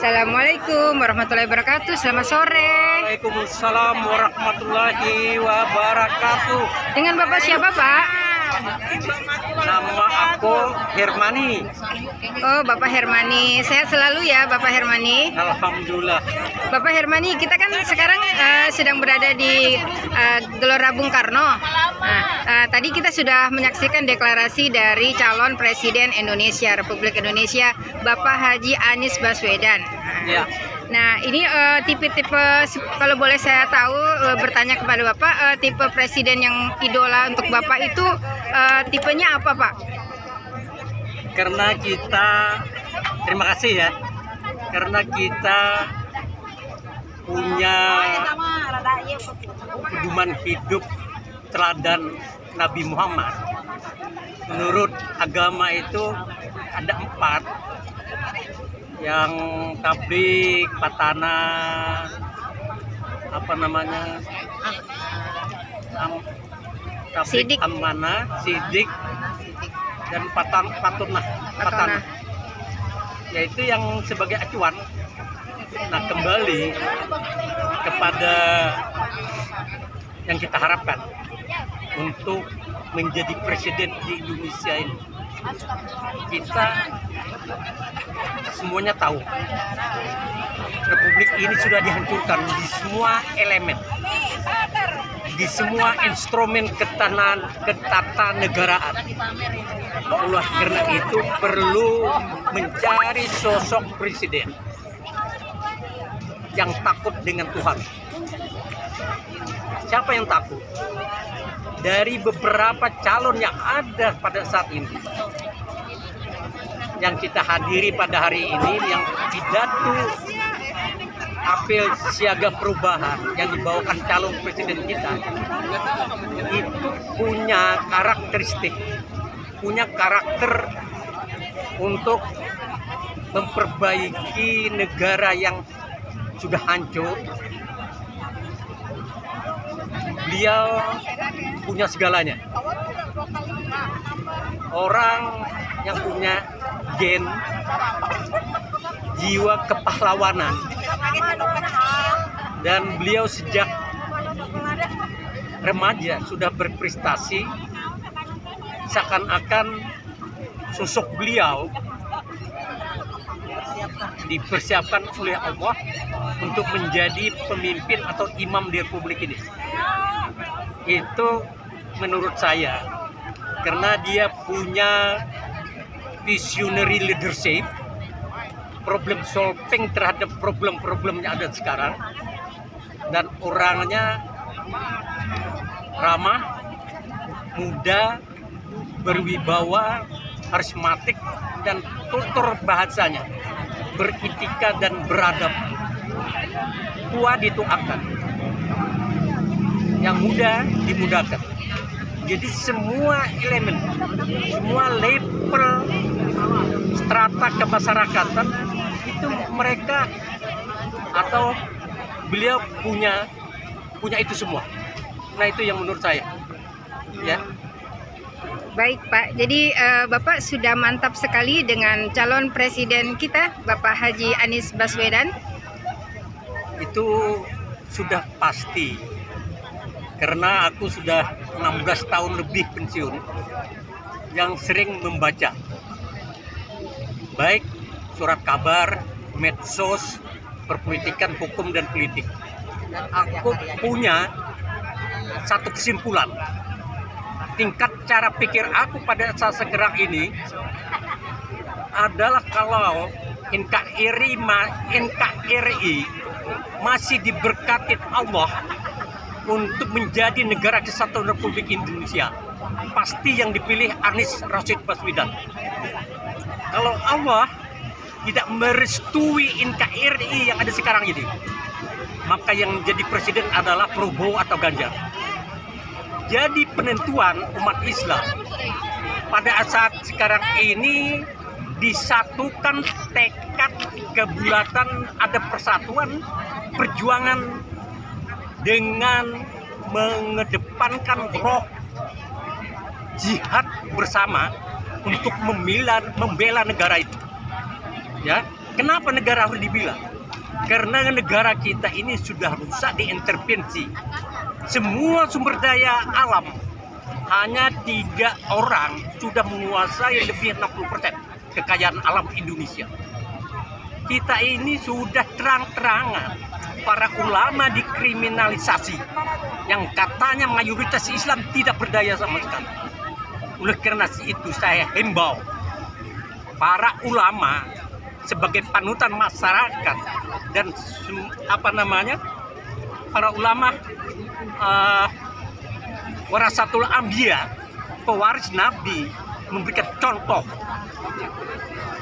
Assalamualaikum warahmatullahi wabarakatuh. Selamat sore. Waalaikumsalam warahmatullahi wabarakatuh. Dengan Bapak siapa, Pak? Nama aku Hermani. Oh, Bapak Hermani. Sehat selalu ya, Bapak Hermani. Alhamdulillah. Bapak Hermani, kita kan sekarang sedang berada di Gelora Bung Karno. Tadi kita sudah menyaksikan deklarasi dari calon Presiden Indonesia, Republik Indonesia, Bapak Haji Anies Baswedan. Ya. Nah, ini tipe-tipe, kalau boleh saya tahu, bertanya kepada Bapak, tipe presiden yang idola untuk Bapak itu tipenya apa, Pak? Karena kita, terima kasih ya, karena kita punya pedoman hidup teladan Nabi Muhammad. Menurut agama itu ada 4, yang tabligh, patana, apa namanya, tabligh, Sidik. amanah, sidik, dan patunah, yaitu yang sebagai acuan. Nah, kembali kepada yang kita harapkan untuk menjadi presiden di Indonesia ini, kita semuanya tahu Republik ini sudah dihancurkan di semua elemen, di semua instrumen ketatanegaraan. Oleh karena itu perlu mencari sosok presiden yang takut dengan Tuhan. Siapa yang takut? Dari beberapa calon yang ada pada saat ini, yang kita hadiri pada hari ini, yang pidato apel siaga perubahan yang dibawakan calon presiden kita, itu punya karakteristik, punya karakter untuk memperbaiki negara yang sudah hancur. Beliau punya segalanya. Orang yang punya gen jiwa kepahlawanan, dan beliau sejak remaja sudah berprestasi. Seakan-akan sosok beliau dipersiapkan oleh Allah untuk menjadi pemimpin atau imam di Republik ini. Itu menurut saya, karena dia punya visionary leadership, problem solving terhadap problem-problem yang ada sekarang, dan orangnya ramah, muda, berwibawa, karismatik, dan tutur bahasanya beretika dan beradab. Tua dituakan, yang muda dimudahkan. Jadi semua elemen, semua level strata kemasyarakatan itu mereka atau beliau punya itu semua. Nah, itu yang menurut saya, ya. Baik, Pak. Jadi Bapak sudah mantap sekali dengan calon presiden kita, Bapak Haji Anies Baswedan. Itu sudah pasti, karena aku sudah 16 tahun lebih pensiun yang sering membaca baik surat kabar, medsos, perpolitikan, hukum, dan politik. Aku punya satu kesimpulan, tingkat cara pikir aku pada saat sekarang ini adalah kalau NKRI masih diberkati Allah untuk menjadi negara kesatuan Republik Indonesia, pasti yang dipilih Anies Rashid Baswedan. Kalau Allah tidak merestui NKRI yang ada sekarang ini, maka yang menjadi presiden adalah Prabowo atau Ganjar. Jadi penentuan umat Islam pada saat sekarang ini disatukan tekad kebulatan, ada persatuan, perjuangan dengan mengedepankan roh jihad bersama untuk membela negara itu. Ya, Kenapa negara harus dibilang? Karena negara kita ini sudah rusak diintervensi. Semua sumber daya alam, hanya 3 orang sudah menguasai lebih 60% kekayaan alam Indonesia. Kita ini sudah terang-terangan para ulama dikriminalisasi, yang katanya mayoritas Islam tidak berdaya sama sekali. Oleh karena itu saya himbau para ulama sebagai panutan masyarakat dan para ulama warasatul anbiya, pewaris Nabi, memberikan contoh.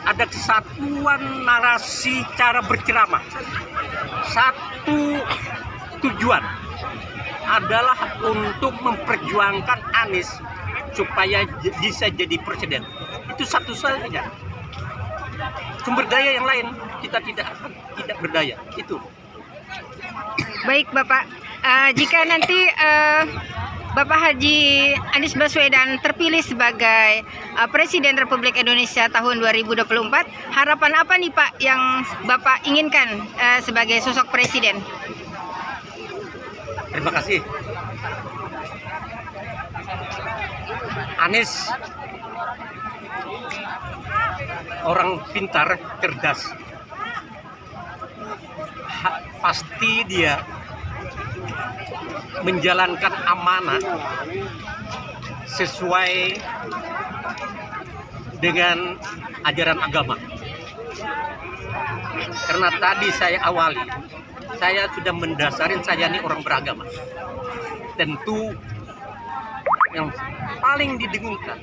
Ada kesatuan narasi cara berceramah. Satu tujuan adalah untuk memperjuangkan Anies supaya bisa jadi presiden. Itu satu saja. Sumber daya yang lain kita tidak berdaya. Itu. Baik Bapak, jika nanti Bapak Haji Anies Baswedan terpilih sebagai Presiden Republik Indonesia tahun 2024, harapan apa nih Pak yang Bapak inginkan sebagai sosok presiden? Terima kasih. Anies orang pintar, cerdas. Pasti dia menjalankan amanah sesuai dengan ajaran agama. Karena tadi saya sudah mendasarin saya ini orang beragama. Tentu yang paling didengungkan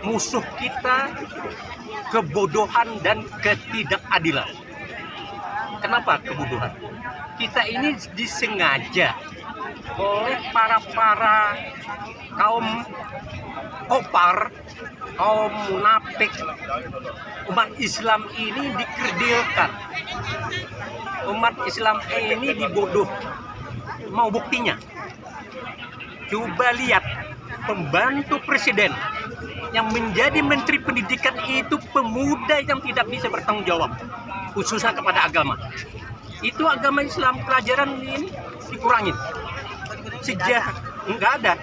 musuh kita kebodohan dan ketidakadilan. Kenapa kebodohan? Kita ini disengaja oleh para kaum kopar, kaum munafik. Umat Islam ini dikerdilkan. Umat Islam ini dibodoh. Mau buktinya? Coba lihat pembantu presiden yang menjadi menteri pendidikan itu pemuda yang tidak bisa bertanggung jawab, khususnya kepada agama. Itu agama Islam, pelajaran ini dikurangin. Sejarah enggak ada.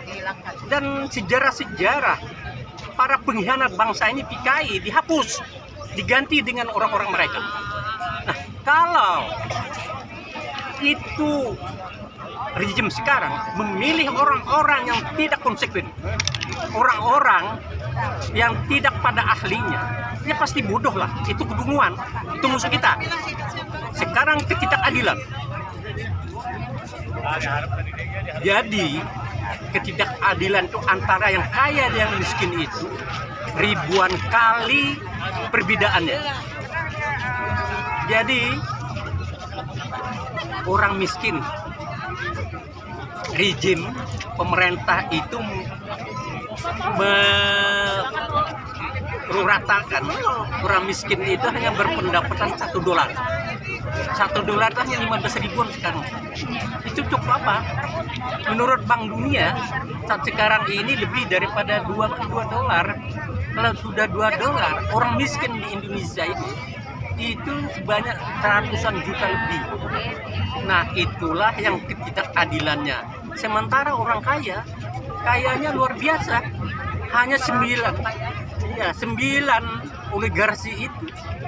Dan sejarah-sejarah para pengkhianat bangsa ini PKI dihapus, diganti dengan orang-orang mereka. Nah, kalau itu rejim sekarang memilih orang-orang yang tidak konsekuen, orang-orang yang tidak pada ahlinya, ya pasti bodoh lah. Itu kedunguan, itu musuh kita. Sekarang ketidakadilan. Jadi ketidakadilan itu antara yang kaya dan yang miskin itu ribuan kali perbedaannya. Jadi orang miskin, rejim pemerintah itu meratakan orang miskin itu hanya berpendapatan $1. $1 itu hanya 15 ribuan sekarang. Itu cukup apa? Menurut Bank Dunia saat sekarang ini lebih daripada $2. Kalau sudah $2, orang miskin di Indonesia itu sebanyak ratusan juta lebih. Nah, itulah yang ketidakadilannya. Sementara orang kayanya luar biasa. Hanya 9 oligarki itu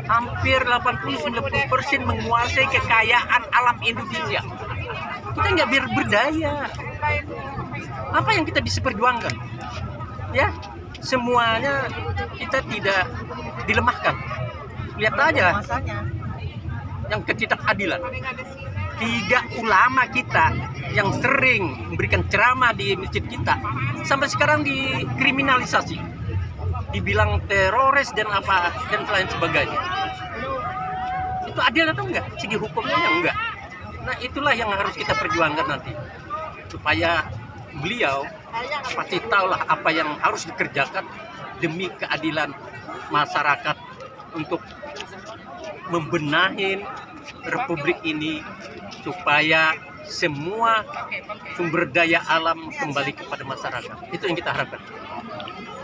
hampir 80-90% menguasai kekayaan alam Indonesia. Kita nggak berdaya. Apa yang kita bisa perjuangkan? Ya, semuanya kita tidak dilemahkan. Lihat aja yang ketidakadilan. 3 ulama kita yang sering memberikan ceramah di masjid kita sampai sekarang dikriminalisasi, dibilang teroris dan lain sebagainya. Itu adil atau enggak? Segi hukumnya enggak. Nah, itulah yang harus kita perjuangkan nanti, supaya beliau pasti tahulah apa yang harus dikerjakan demi keadilan masyarakat untuk membenahi Republik ini supaya semua sumber daya alam kembali kepada masyarakat. Itu yang kita harapkan.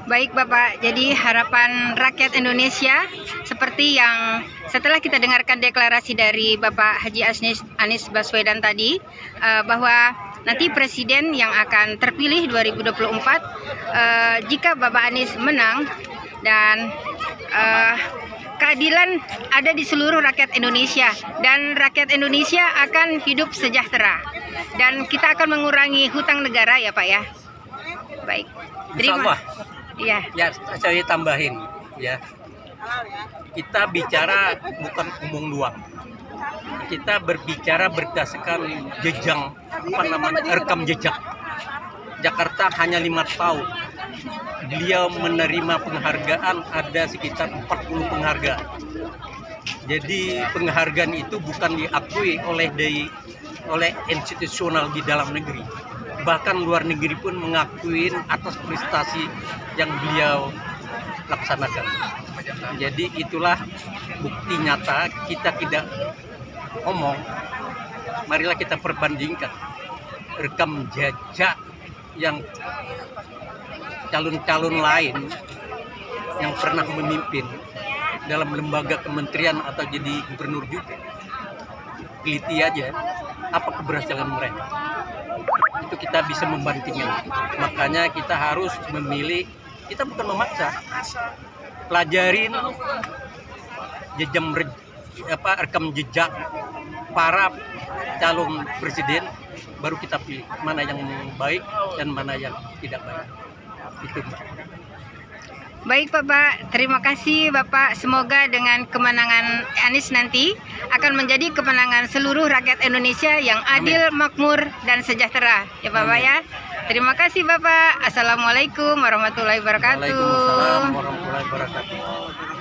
Baik Bapak, jadi harapan rakyat Indonesia seperti yang setelah kita dengarkan deklarasi dari Bapak Haji Anies Baswedan tadi, bahwa nanti presiden yang akan terpilih 2024, jika Bapak Anies menang dan keadilan ada di seluruh rakyat Indonesia dan rakyat Indonesia akan hidup sejahtera dan kita akan mengurangi hutang negara ya Pak ya. Baik. Insya Allah. Iya. Ya, saya tambahin ya. Kita bicara bukan umum doang. Kita berbicara berdasarkan jejak rekam jejak. Jakarta hanya 5 tahun. Beliau menerima penghargaan ada sekitar 40 penghargaan. Jadi penghargaan itu bukan diakui oleh institusional di dalam negeri. Bahkan luar negeri pun mengakui atas prestasi yang beliau laksanakan. Jadi itulah bukti nyata, kita tidak omong. Marilah kita perbandingkan rekam jejak yang calon-calon lain yang pernah memimpin dalam lembaga kementerian atau jadi gubernur juga. Teliti aja apa keberhasilan mereka. Itu kita bisa membandingkan. Makanya kita harus memilih, kita bukan memaksa. Pelajarin rekam jejak para calon presiden, baru kita pilih mana yang baik dan mana yang tidak baik. Itu. Baik Bapak, terima kasih Bapak. Semoga dengan kemenangan Anies nanti akan menjadi kemenangan seluruh rakyat Indonesia yang adil, makmur, dan sejahtera. Ya Bapak ya. Terima kasih Bapak. Assalamualaikum warahmatullahi wabarakatuh. Waalaikumsalam warahmatullahi wabarakatuh.